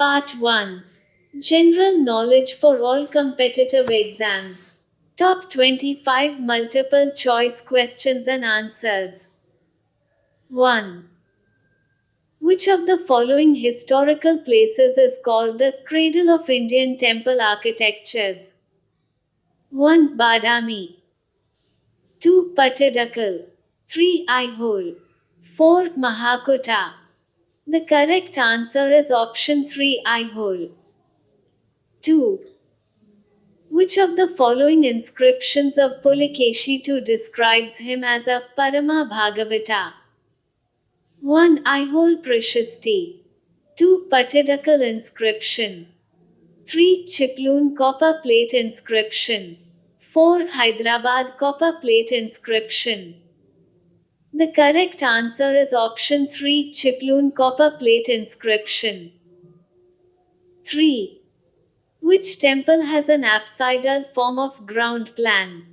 Part 1. General knowledge for all competitive exams. Top 25 multiple choice questions and answers. 1. Which of the following historical places is called the cradle of Indian temple architectures? 1. Badami. 2. Patadakal. 3. Aihole. 4. Mahakuta. The correct answer is option 3. Aihole. 2. Which of the following inscriptions of Pulikeshitu describes him as a Parama Bhagavata? 1. Aihole Prashasti. 2. Patadakal inscription. 3. Chiploon copper plate inscription. 4. Hyderabad copper plate inscription. The correct answer is option 3. Chiploon copper plate inscription. 3. Which temple has an apsidal form of ground plan?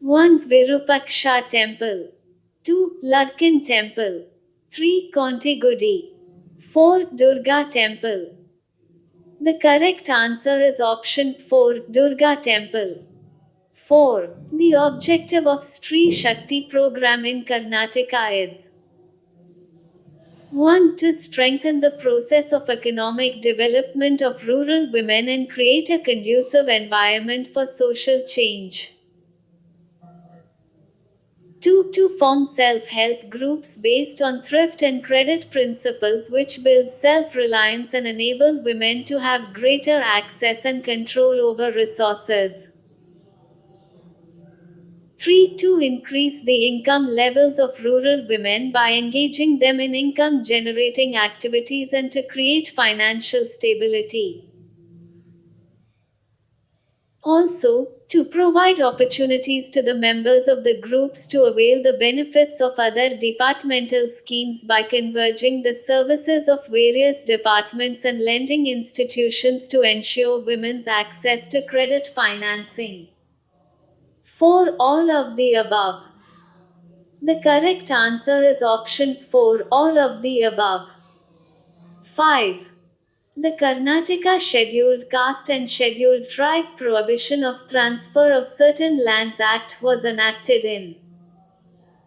1. Virupaksha Temple. 2. Larkin Temple. 3. Kontigudi. 4. Durga Temple. The correct answer is option 4. Durga Temple. 4. The objective of Stree Shakti program in Karnataka is 1. To strengthen the process of economic development of rural women and create a conducive environment for social change. 2. To form self-help groups based on thrift and credit principles which build self-reliance and enable women to have greater access and control over resources. 3. To increase the income levels of rural women by engaging them in income generating activities and to create financial stability. Also, to provide opportunities to the members of the groups to avail the benefits of other departmental schemes by converging the services of various departments and lending institutions to ensure women's access to credit financing. 4. All of the above. The correct answer is option 4. All of the above. 5. The Karnataka Scheduled Caste and Scheduled Tribe Prohibition of Transfer of Certain Lands Act was enacted in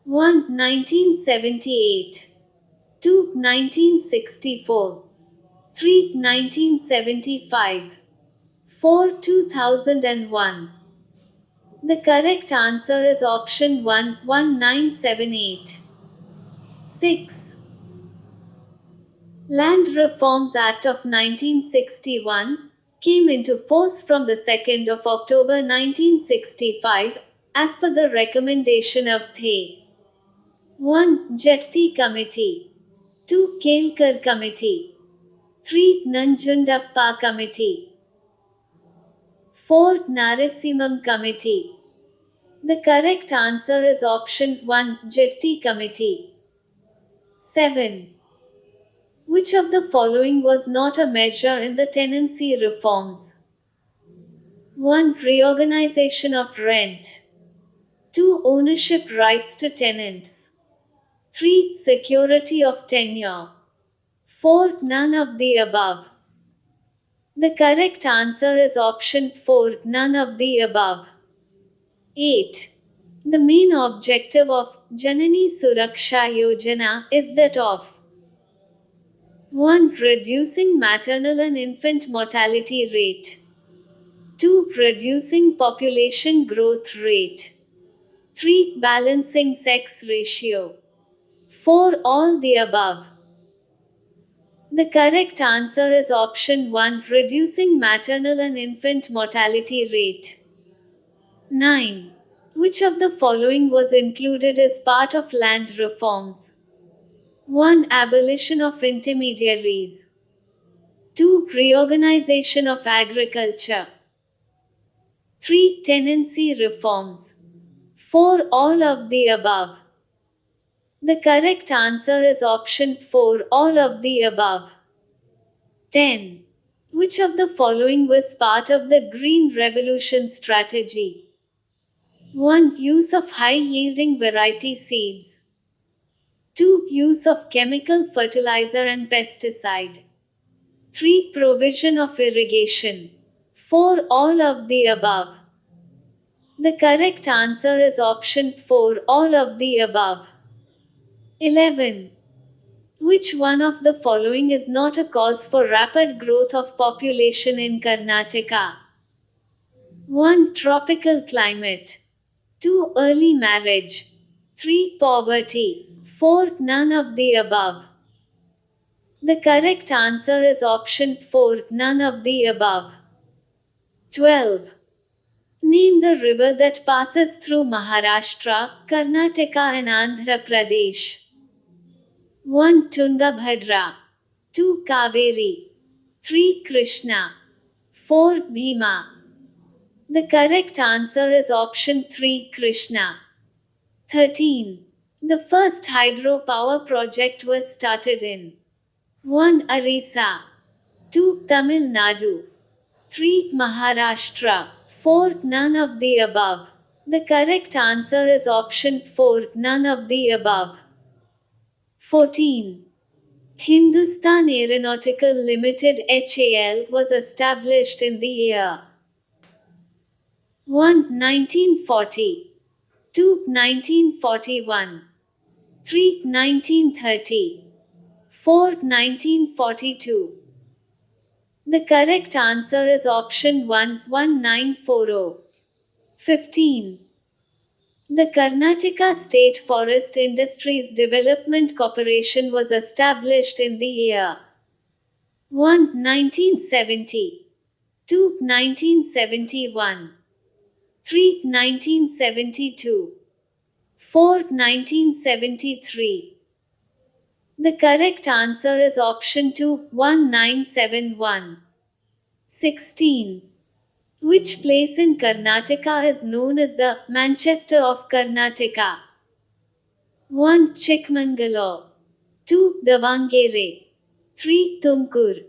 1. 1978. 2. 1964. 3. 1975. 4. 2001. The correct answer is option 1. 1978. 6. Land Reforms Act of 1961 came into force from the 2nd of October 1965 as per the recommendation of the 1. Jetty Committee, 2. Kelkar Committee, 3. Nanjundappa Committee, 4. Narasimham Committee. The correct answer is option 1. Jetty Committee. 7. Which of the following was not a measure in the tenancy reforms? 1. Reorganization of rent. 2. Ownership rights to tenants. 3. Security of tenure. 4. None of the above. The correct answer is option 4. None of the above. 8. The main objective of Janani Suraksha Yojana is that of 1. Reducing maternal and infant mortality rate. 2. Reducing population growth rate. 3. Balancing sex ratio. 4. All the above. The correct answer is option 1. Reducing maternal and infant mortality rate. 9. Which of the following was included as part of land reforms? 1. Abolition of intermediaries. 2. Reorganization of agriculture. 3. Tenancy reforms. 4. All of the above. The correct answer is option 4. All of the above. 10. Which of the following was part of the Green Revolution strategy? 1. Use of high-yielding variety seeds. 2. Use of chemical fertilizer and pesticide. 3. Provision of irrigation. 4. All of the above. The correct answer is option 4. All of the above. 11. Which one of the following is not a cause for rapid growth of population in Karnataka? 1. Tropical climate. 2. Early marriage. 3. Poverty. 4. None of the above. The correct answer is option 4. None of the above. 12. Name the river that passes through Maharashtra, Karnataka and Andhra Pradesh. 1. Tungabhadra. 2. Kaveri. 3. Krishna. 4. Bhima. The correct answer is option 3. Krishna. 13. The first hydropower project was started in 1. Orissa. 2. Tamil Nadu. 3. Maharashtra. 4. None of the above. The correct answer is option 4. None of the above. 14. Hindustan Aeronautical Limited HAL was established in the year 1. 1940. 2. 1941. 3. 1930. 4. 1942. The correct answer is option 1. 1940. 15. The Karnataka State Forest Industries Development Corporation was established in the year 1. 1970. 2. 1971. 3. 1972. 4. 1973. The correct answer is option 2. 1971. 16. Which place in Karnataka is known as the Manchester of Karnataka? 1. Chikmagalur. 2. Davangere. 3. Tumkur.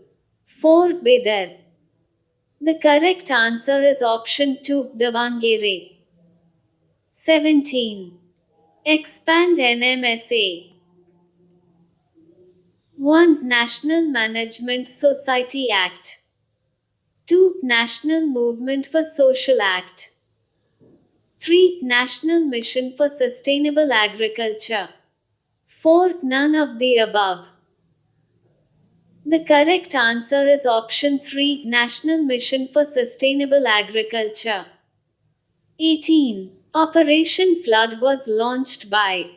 4. Bidar. The correct answer is option 2. Davangere. 17. Expand NMSA. 1. National Management Society Act. 2. National Movement for Social Act. 3. National Mission for Sustainable Agriculture. 4. None of the above. The correct answer is option 3. National Mission for Sustainable Agriculture. 18. Operation Flood was launched by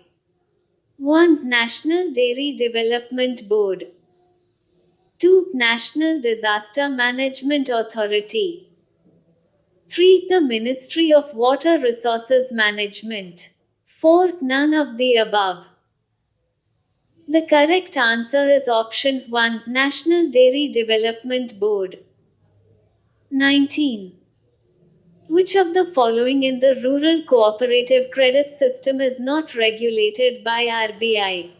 1. National Dairy Development Board. 2. National Disaster Management Authority. 3. The Ministry of Water Resources Management. 4. None of the above. The correct answer is option 1. National Dairy Development Board. 19. Which of the following in the Rural Cooperative Credit System is not regulated by RBI?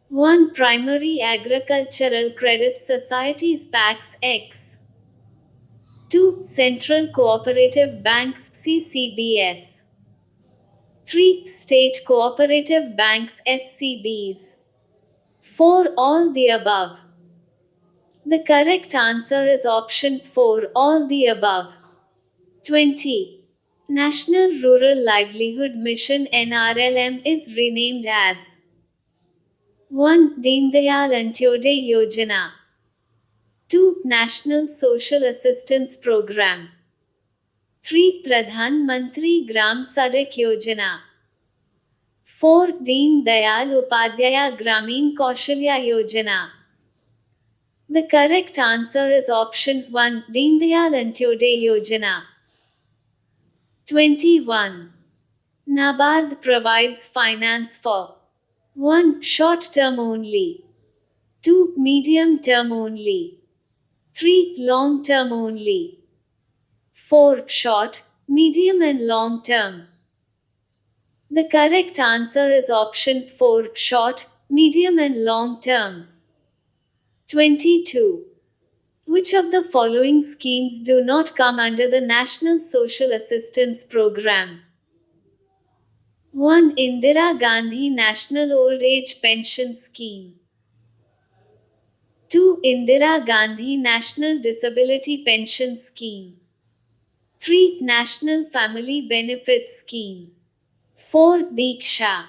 1. Primary Agricultural Credit Societies PACS X. 2. Central Cooperative Banks CCBS. 3. State Cooperative Banks SCBs. 4. All the above. The correct answer is option 4. All the above. 20. National Rural Livelihood Mission NRLM is renamed as 1. Deen Dayal Antyodaya Yojana. 2. National Social Assistance Program. 3. Pradhan Mantri Gram Sadak Yojana. 4. Deen Dayal Upadhyaya Gramin Kaushalya Yojana. The correct answer is option 1. Deen Dayal Antyodaya Yojana. 21. NABARD provides finance for 1. Short term only. 2. Medium term only. 3. Long term only. 4. Short, medium and long term. The correct answer is option 4. Short, medium and long term. 22. Which of the following schemes do not come under the National Social Assistance Program? 1. Indira Gandhi National Old Age Pension Scheme. 2. 2. Indira Gandhi National Disability Pension Scheme. 3. National Family Benefit Scheme. 4. Diksha.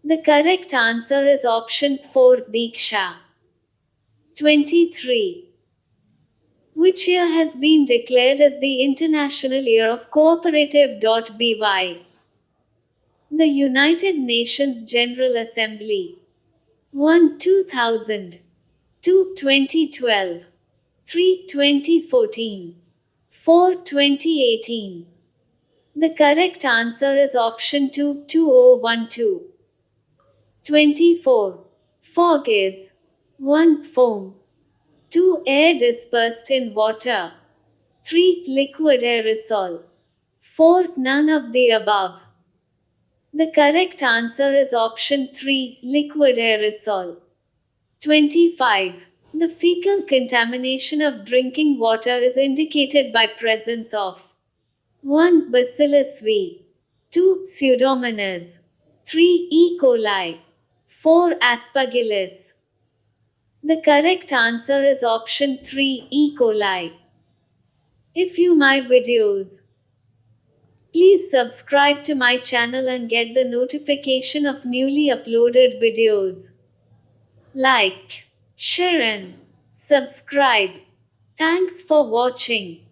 The correct answer is option 4, Diksha. 23. Which year has been declared as the International Year of Cooperative.by the United Nations General Assembly? 1. 2000. 2. 2012. 3. 2014. 4. 2018. The correct answer is option 2, 2012. 24. Fog is 1. Foam. 2. Air dispersed in water. 3. Liquid aerosol. 4. None of the above. The correct answer is option 3, liquid aerosol. 25. The fecal contamination of drinking water is indicated by presence of 1. Bacillus V. 2. Pseudomonas. 3. E. coli. 4. Aspergillus. The correct answer is option 3, E. coli. If you my videos, please subscribe to my channel and get the notification of newly uploaded videos. Like, share and subscribe. Thanks for watching.